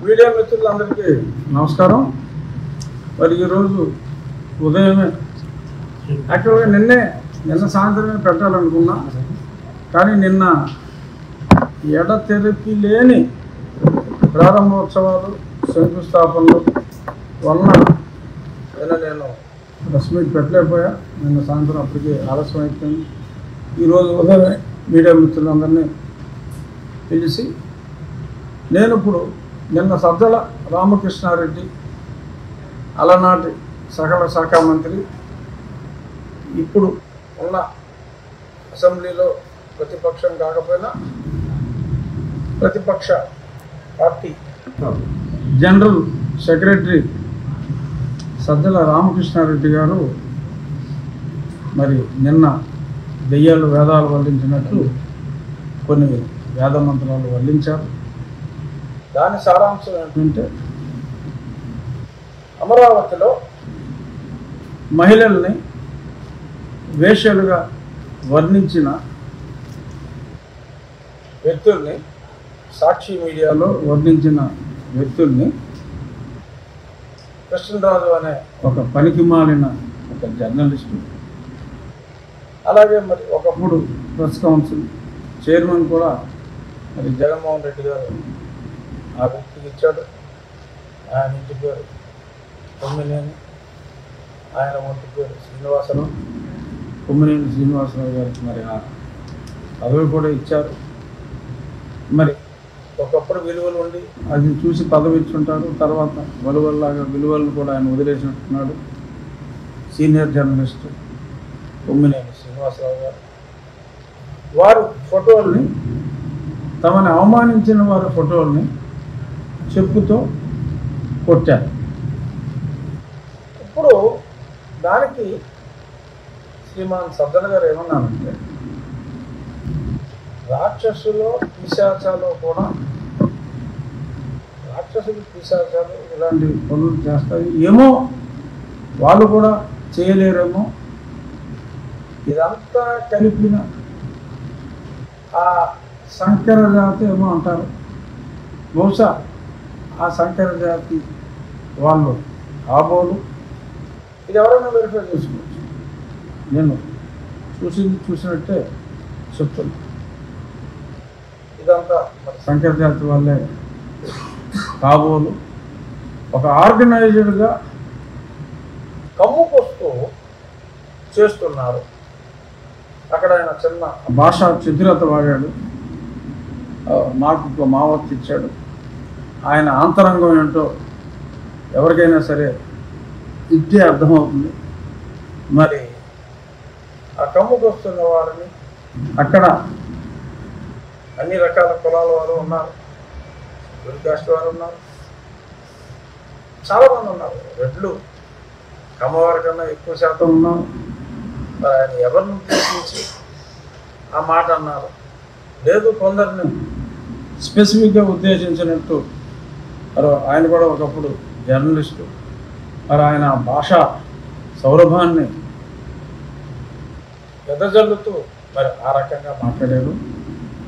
Media మిత్రులందరికీ నమస్కారం. మరి ఈరోజు ఉదయమే యాక్చువల్గా నిన్న సాయంత్రమే పెట్టాలనుకున్నా, కానీ నిన్న ఎడతెరిపి లేని ప్రారంభోత్సవాలు శంకుస్థాపనలు వలన నేను ప్రెస్ మీట్ పెట్టలేకపోయా. నిన్న సాయంత్రం అప్పటికి ఆలస్యం అయిపోయింది. ఈరోజు ఉదయమే మీడియా మిత్రులందరినీ పిలిచి నేను ఇప్పుడు నిన్న సజ్జల రామకృష్ణారెడ్డి అలనాటి సకల శాఖ మంత్రి, ఇప్పుడు ఉన్న అసెంబ్లీలో ప్రతిపక్షం కాకపోయినా ప్రతిపక్ష party general secretary Sajjala Ramakrishna Reddy గారు మరి నిన్న దెయ్యాలు వేదాలు వల్లించినట్లు కొన్ని వేద మంత్రాలు వల్లించారు. దాని సారాంశం ఏంటంటే, అమరావతిలో మహిళల్ని వేశ్యలుగా వర్ణించిన వ్యక్తుల్ని, సాక్షి మీడియాలో వర్ణించిన వ్యక్తుల్ని కృష్ణరాజు అనే ఒక పనికిమాలిన ఒక జర్నలిస్టు, అలాగే మరి ఒకప్పుడు ప్రెస్ కౌన్సిల్ చైర్మన్ కూడా మరి జగన్మోహన్ రెడ్డి గారు ఆ వ్యక్తికి ఇచ్చాడు. ఆయన ఇంటి పేరు కొమ్మినేని, ఆయన ఒంటి పేరు శ్రీనివాసరావు, కొమ్మినేని శ్రీనివాసరావు గారికి మరి ఆ పదవి కూడా ఇచ్చారు. మరి ఒకప్పుడు విలువలు ఉండి అది చూసి పదవి ఇచ్చుంటారు, తర్వాత వలువల్లాగా విలువలను కూడా ఆయన వదిలేసినట్టున్నాడు. సీనియర్ జర్నలిస్టు కొమ్మినేని శ్రీనివాసరావు గారు వారు ఫోటోల్ని, తమని అవమానించిన వారి ఫోటోల్ని చెప్పుతో కొట్టారు. ఇప్పుడు దానికి శ్రీమాన్ సజ్జల గారు ఏమన్నారంటే, రాక్షసులు పిశాచాలు కూడా, రాక్షసులు పిశాచాలు ఇలాంటి పనులు చేస్తాయి ఏమో, వాళ్ళు కూడా చేయలేరేమో, ఇదంతా కలిపిన ఆ సంకర జాతి ఏమో అంటారు. బహుశా ఆ సంకర జాతి వాళ్ళు కాబోలు. ఇది ఎవరైనా వెరిఫై చేసుకోవచ్చు. నేను చూసినట్టే చెప్తున్నా. ఇదంతా మరి సంకర జాతి వాళ్ళే కాబోలు. ఒక ఆర్గనైజ్డ్గా కమ్ముకొస్తూ చేస్తున్నారు. అక్కడ ఆయన చిన్న భాషా చిద్రత వాడాడు, నాకు మావత్తు ఇచ్చాడు. ఆయన ఆంతరంగం ఏంటో ఎవరికైనా సరే ఇట్టే అర్థమవుతుంది. మరి ఆ కమ్ముకు వస్తున్న వారిని, అక్కడ అన్ని రకాల కులాల వారు ఉన్నారు, గురికాస్ట్ వారు ఉన్నారు, చాలామంది ఉన్నారు. రెడ్లు కమ్మవారి కన్నా ఎక్కువ శాతం ఉన్నారు. మరి ఆయన ఎవరిని ఉద్దేశించి ఆ మాట అన్నారు? లేదు, కొందరిని స్పెసిఫిక్గా ఉద్దేశించినట్టు. మరి ఆయన కూడా ఒకప్పుడు జర్నలిస్టు. మరి ఆయన భాషా సౌరభాన్ని వెదజల్లుతూ మరి ఆ రకంగా మాట్లాడారు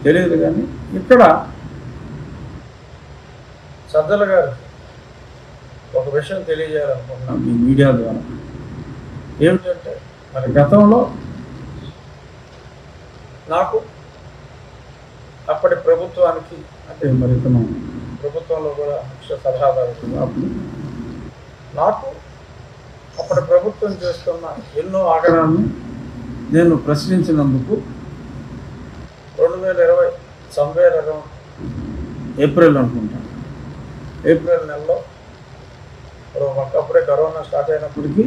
తెలియదు. కానీ ఇక్కడ సజ్జల గారు ఒక విషయం తెలియజేయాలనుకుంటున్నాం ఈ మీడియా ద్వారా. ఏమిటంటే, మరి గతంలో నాకు అప్పటి ప్రభుత్వానికి, అంటే మరి ఇతను ప్రభుత్వంలో కూడా ముఖ్య సలహాదారు, అప్పుడు నాకు అప్పటి ప్రభుత్వం చేస్తున్న ఎన్నో ఆగడాన్ని నేను ప్రశ్నించినందుకు 2020 సంవేర్ అరౌండ్ ఏప్రిల్ అనుకుంటాను, ఏప్రిల్ నెలలో అప్పుడే కరోనా స్టార్ట్ అయినప్పటికీ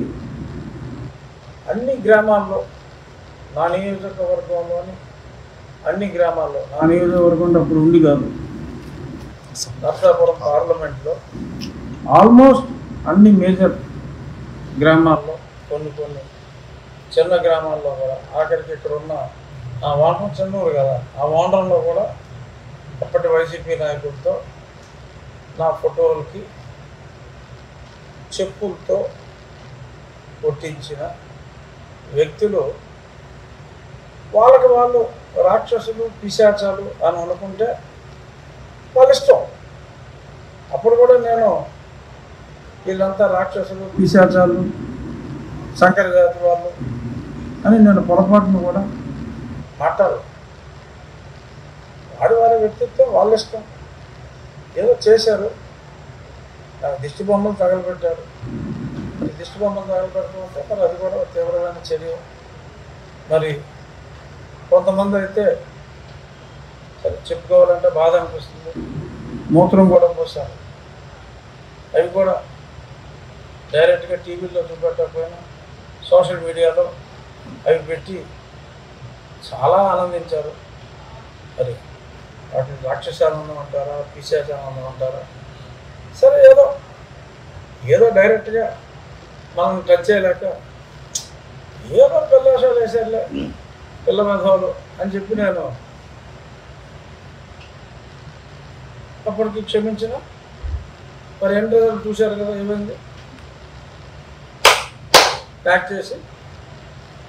అన్ని గ్రామాల్లో, నా నియోజకవర్గంలోని అన్ని గ్రామాల్లో, నా నియోజకవర్గం అప్పుడు ఉండి కాదు, నర్సాపురం పార్లమెంట్లో ఆల్మోస్ట్ అన్ని మేజర్ గ్రామాల్లో, కొన్ని చిన్న గ్రామాల్లో కూడా, ఆఖరికి ఇక్కడ ఉన్న ఆ వాండ్రం చెన్నూరు కదా, ఆ వాండ్రంలో కూడా అప్పటి వైసీపీ నాయకులతో నా ఫోటోలకి చెప్పులతో కొట్టించిన వ్యక్తులు వాళ్ళకి వాళ్ళు రాక్షసులు పిశాచాలు అని అనుకుంటే వాళ్ళ ఇష్టం. ఆ అప్పుడు కూడా నేను వీళ్ళంతా రాక్షసులు, పిశాచాలు, సంకర జాతి వాళ్ళు అని నేను పొరపాటును కూడా మాట్లాడలేదు. వారి వ్యక్తిత్వం వాళ్ళ ఇష్టం. ఏదో చేశారు, దిష్టి బొమ్మలు తగలబెట్టారు. మరి దిష్టి బొమ్మలు తగలబెట్టడం అంటే మరి అది కూడా తీవ్రమైన చర్య. మరి కొంతమంది అయితే సరే చెప్పుకోవాలంటే బాధ అనిపిస్తుంది, మూత్రం కూడా పోస్తారు. అవి కూడా డైరెక్ట్గా టీవీలో చూపెట్టకపోయినా సోషల్ మీడియాలో అవి పెట్టి చాలా ఆనందించారు. మరి వాటిని రాక్షసానందం అంటారా, పిశాచానందం అంటారా? సరే ఏదో డైరెక్ట్గా మనం టచ్ చేయలేక ఏదో పిల్లవేషాలు వేసారులే, పిల్ల మెధవాలు అని చెప్పి నేను అప్పటికి క్షమించిన. మరి ఎండ్ రిజల్ట్ చూశారు కదా, ఏమైంది? ప్యాక్ చేసి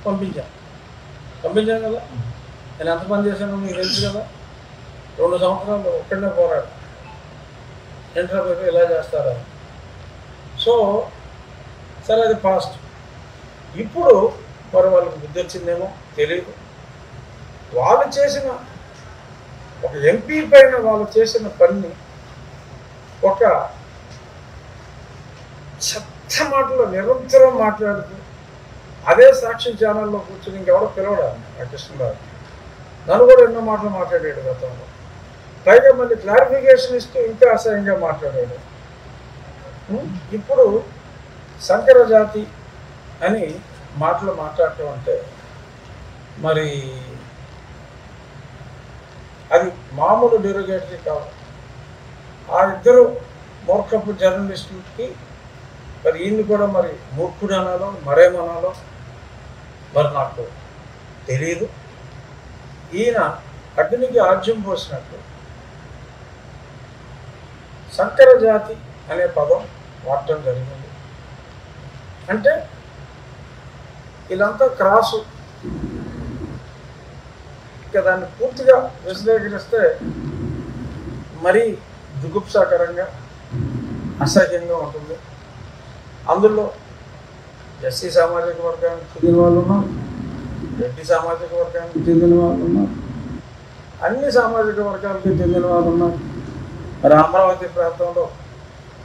పంపించాను కదా. నేను ఎంత పని చేశానో మీకు తెలుసు కదా. 2 సంవత్సరాలు ఒక్కడనే పోరాడు, ఇంటర్వ్యూ ఇలా చేస్తారా? సో సరే, అది పాస్ట్. ఇప్పుడు మరి వాళ్ళకి బుద్ధి వచ్చిందేమో తెలియదు. వాళ్ళు చేసిన ఒక ఎంపీ పైన వాళ్ళు చేసిన పని ఒక చెత్త మాటలో నిరంతరం మాట్లాడుతూ అదే సాక్షి ఛానల్లో కూర్చొని ఇంకెవడో పిలవడాలి ఆ కృష్ణరాజు. నన్ను కూడా ఎన్నో మాటలు మాట్లాడాడు గతంలో. పైగా మళ్ళీ క్లారిఫికేషన్ ఇస్తూ ఇంకా అసహ్యంగా మాట్లాడాడు. ఇప్పుడు సంకర జాతి అని మాటలు మాట్లాడటం అంటే మరి అది మామూలు డెరోగేటరీ కాదు. ఆ ఇద్దరు మూర్ఖపు జర్నలిస్టులకి మరి ఈయన్ని కూడా మరి మూర్ఖుడు అనాలో మరేమనాలో మరి నాకు తెలియదు. ఈయన అగ్నికి ఆజ్యం పోసినట్టు సంకర జాతి అనే పదం వాడటం జరిగింది. అంటే వీళ్ళంతా క్రాసు. ఇక దాన్ని పూర్తిగా విశ్లేషిస్తే మరీ జుగుప్సాకరంగా అసహ్యంగా ఉంటుంది. అందులో ఎస్సీ సామాజిక వర్గానికి చెందిన వాళ్ళు ఉన్నారు, రెడ్డి సామాజిక వర్గానికి చెందిన వాళ్ళు ఉన్నారు, అన్ని సామాజిక వర్గాలకి చెందిన వాళ్ళు ఉన్నారు. మరి అమరావతి ప్రాంతంలో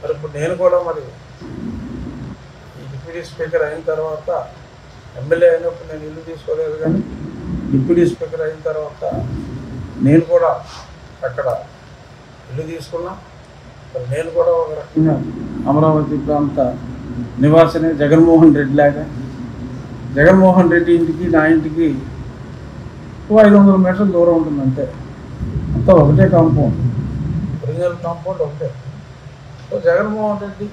మరి ఇప్పుడు నేను కూడా మరి ఈ డిప్యూటీ స్పీకర్ అయిన తర్వాత, ఎమ్మెల్యే అయినప్పుడు నేను ఇల్లు తీసుకోలేదు, కానీ డిప్యూటీ స్పీకర్ అయిన తర్వాత నేను కూడా అక్కడ ఇల్లు తీసుకున్నా. మరి నేను కూడా ఒక రకంగా అమరావతి ప్రాంత నివాసనే. జగన్మోహన్ రెడ్డి లాగా జగన్మోహన్ రెడ్డి ఇంటికి నా ఇంటికి 500 మీటర్ల దూరం ఉంటుంది అంతే. అంతా ఒకటే కాంపౌండ్, ఒరిజినల్ కాంపౌండ్ ఒకటే. సో జగన్మోహన్ రెడ్డి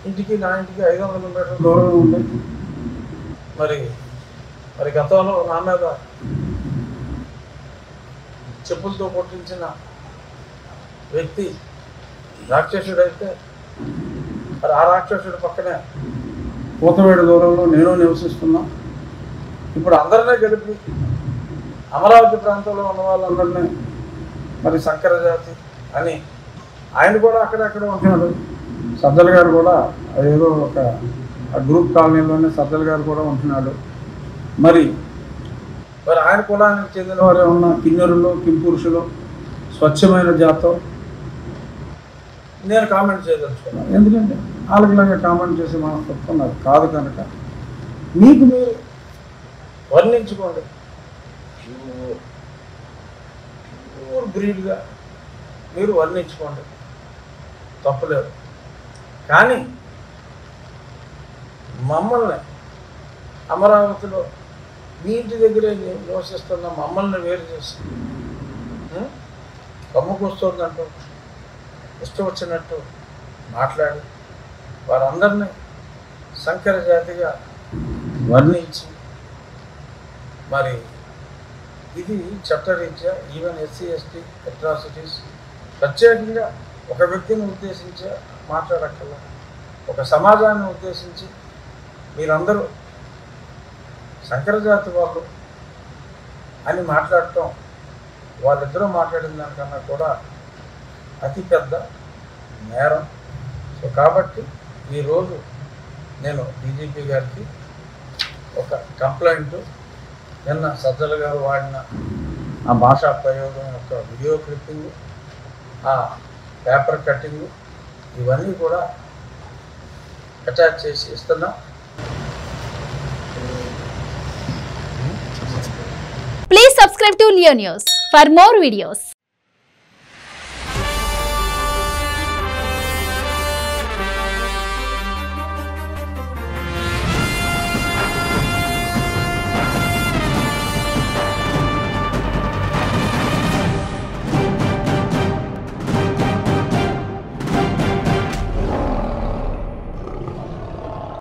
ఇంటికి నా ఇంటికి 500 మీటర్ల దూరం ఉంది. మరి గతంలో నా మీద చెప్పులతో కొట్టించిన వ్యక్తి రాక్షసుడైతే మరి ఆ రాక్షసుడి పక్కనే కూతవేడు దూరంలో నేను నివసిస్తున్నా. ఇప్పుడు అందరినీ కలిపి అమరావతి ప్రాంతంలో ఉన్న వాళ్ళందరినీ మరి సంకర జాతి అని ఆయన కూడా అక్కడెక్కడ ఉంటున్నాడు. సజ్జల గారు కూడా ఏదో ఒక గ్రూప్ కాలనీలోనే సజ్జల గారు కూడా ఉంటున్నాడు. మరి ఆయన కులానికి చెందిన వారు ఉన్న కిన్నెరులు, కింపురుషులు, స్వచ్ఛమైన జాతో నేను కామెంట్ చేయదలుచుకున్నాను. ఎందుకంటే వాళ్ళకిలాగా కామెంట్ చేసి మనం చెప్తున్నారు కాదు కనుక మీకు మీరు వర్ణించుకోండి. ప్యూర్ బ్రీడ్గా మీరు వర్ణించుకోండి, తప్పులేదు. కానీ మమ్మల్ని అమరావతిలో మీ ఇంటి దగ్గరే నివసిస్తున్న మమ్మల్ని వేరు చేసి కమ్ముకొస్తుందంటూ ఇష్టం వచ్చినట్టు మాట్లాడి వారందరినీ సంకర జాతిగా వర్ణించి మరి ఇది చట్టరీత్యా ఈవెన్ ఎస్సీ ఎస్టీ అట్రాసిటీస్ ప్రత్యేకంగా ఒక వ్యక్తిని ఉద్దేశించి మాట్లాడక్కర్లా, ఒక సమాజాన్ని ఉద్దేశించి మీరందరూ సంకర జాతి వాళ్ళు అని మాట్లాడటం వాళ్ళిద్దరూ మాట్లాడిన దానికన్నా కూడా అతి పెద్ద నేరం. సో కాబట్టి ఈరోజు నేను డీజీపీ గారికి ఒక కంప్లైంట్, నిన్న సజ్జల గారు వాడిన ఆ భాషా ప్రయోగం యొక్క వీడియో క్లిప్పింగ్, ఆ పేపర్ కటింగ్, ఇవన్నీ కూడా అటాచ్ చేసి ఇస్తున్నా. Please subscribe to Leo News for more videos.